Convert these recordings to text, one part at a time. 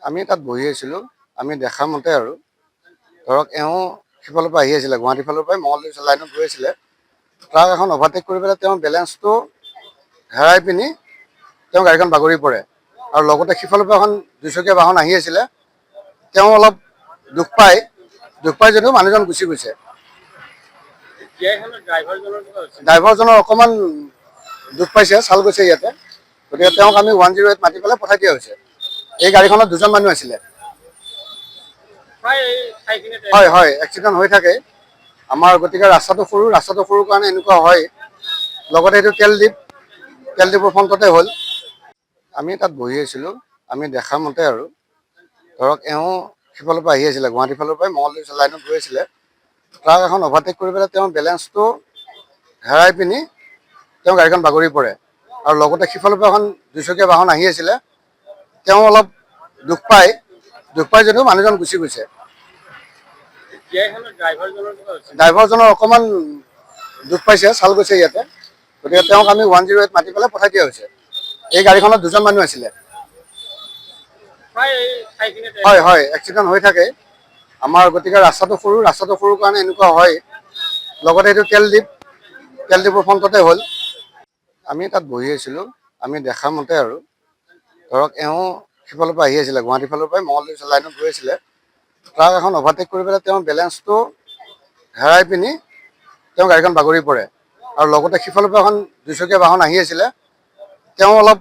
আমি তাত বহি আছিলোঁ। আমি দেখা মতে আৰু ধৰক এওঁ সিফালৰ পৰা আহি আছিলে, গুৱাহাটীৰ ফালৰ পৰাই মঙলদৈ লাইনত গৈ আছিলে। ট্ৰাক এখন অভাৰটেক কৰি পেলাই তেওঁ বেলেঞ্চটো হেৰাই পিনি তেওঁ গাড়ীখন বাগৰি পৰে আৰু লগতে সিফালৰ পৰা এখন দুচকীয়া বাহন আহি আছিলে। তেওঁ অলপ দুখ পাই যদিও মানুহজন গুচি গৈছে। ড্ৰাইভাৰজনৰ অকণমান দুখ পাইছে, ছাল গৈছে ইয়াতে। গতিকে তেওঁক আমি 108 মাতি পেলাই পঠাই দিয়া হৈছে। এই গাড়ীখনত দুজন মানুহ আছিলে। হয় হয়, এক্সিডেণ্ট হৈ থাকে আমাৰ। গতিকে ৰাস্তাটো সৰু কাৰণে এনেকুৱা হয়। লগতে এইটো তেল ডিপোৰ ফ্ৰণ্টতে হ'ল। আমি তাত বহি আছিলোঁ। আমি দেখা মতে আৰু ধৰক এওঁ সিফালৰ পৰা আহি আছিলে, গুৱাহাটীৰ ফালৰ পৰাই মঙলদৈ লাইনত গৈ আছিলে। ট্ৰাক এখন অভাৰটেক কৰি পেলাই তেওঁ বেলেঞ্চটো হেৰাই পিনি তেওঁ গাড়ীখন বাগৰি পৰে আৰু লগতে সিফালৰ পৰা এখন দুচকীয়া বাহন আহি আছিলে। তেওঁ অলপ দুখ পাই যদিও মানুহজন গুচি গৈছে। ড্ৰাইভাৰজনৰ অকণমান দুখ পাইছে, ছাল গৈছে ইয়াতে। গতিকে তেওঁক আমি 108 মাতি পেলাই পঠাই দিয়া হৈছে। এই গাড়ীখনত দুজন মানুহ আছিলে। হয় হয়, এক্সিডেণ্ট হৈ থাকে আমাৰ। গতিকে ৰাস্তাটো সৰু কাৰণে এনেকুৱা হয়। লগতে এইটো তেল ডিপোৰ ফ্ৰণ্টতে হ'ল। আমি তাত বহি আছিলোঁ। আমি দেখা মতে আৰু ধৰক এওঁ সিফালৰ পৰা আহি আছিলে, গুৱাহাটীৰ ফালৰ পৰাই মঙলদৈ লাইনত গৈ আছিলে। ট্ৰাক এখন অভাৰটেক কৰি পেলাই তেওঁ বেলেঞ্চটো হেৰাই পিনি তেওঁ গাড়ীখন বাগৰি পৰে আৰু লগতে সিফালৰ পৰা এখন দুচকীয়া বাহন আহি আছিলে। তেওঁ অলপ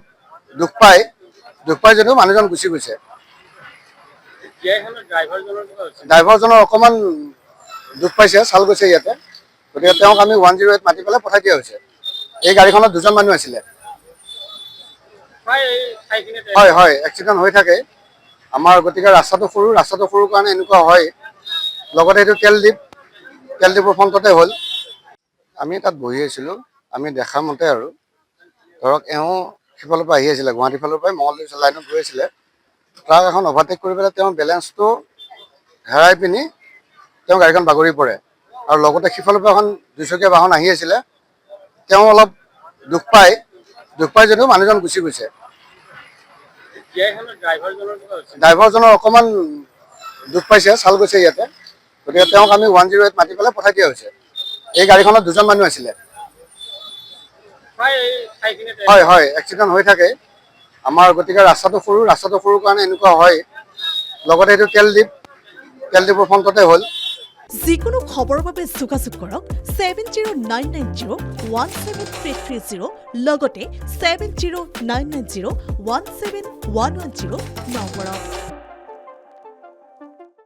দুখ পাই যদিও মানুহজন গুচি গৈছে। ড্ৰাইভাৰজনৰ অকণমান দুখ পাইছে, ছাল গৈছে ইয়াতে। গতিকে তেওঁক আমি 108 মাতি পেলাই পঠাই দিয়া হৈছে। এই গাড়ীখনত দুজন মানুহ আছিলে। হয় হয়, এক্সিডেণ্ট হৈ থাকে আমাৰ। গতিকে ৰাস্তাটো সৰু কাৰণে এনেকুৱা হয়। লগতে এইটো তেল ডিপোৰ ফ্ৰণ্টতে হ'ল। আমি তাত বহি আছিলোঁ। আমি দেখা মতে আৰু ধৰক এওঁ সিফালৰ পৰা আহি আছিলে, গুৱাহাটীৰ ফালৰ পৰাই মঙলদৈ লাইনত গৈ আছিলে। ট্ৰাক এখন অভাৰটেক কৰি পেলাই তেওঁ বেলেঞ্চটো হেৰাই পিনি তেওঁ গাড়ীখন বাগৰি পৰে আৰু লগতে সিফালৰ পৰা এখন দুচকীয়া বাহন আহি আছিলে। তেওঁ অলপ দুখ পাই যদিও মানুহজন গুচি গৈছে। ড্ৰাইভাৰজনৰ অকণমান দুখ পাইছে, ছাল গৈছে ইয়াতে। গতিকে তেওঁক আমি 108 মাতি পেলাই পঠাই দিয়া হৈছে। এই গাড়ীখনত দুজন মানুহ আছিলে। হয় হয়, এক্সিডেণ্ট হৈ থাকে আমাৰ। গতিকে ৰাস্তাটো সৰু কাৰণে এনেকুৱা হয়। লগতে এইটো তেল ডিপোৰ ফ্ৰণ্টতে হ'ল। যিকোনো খবৰৰ বাবে যোগাযোগ কৰক 7099017330 লগতে 7099017110 নম্বৰত।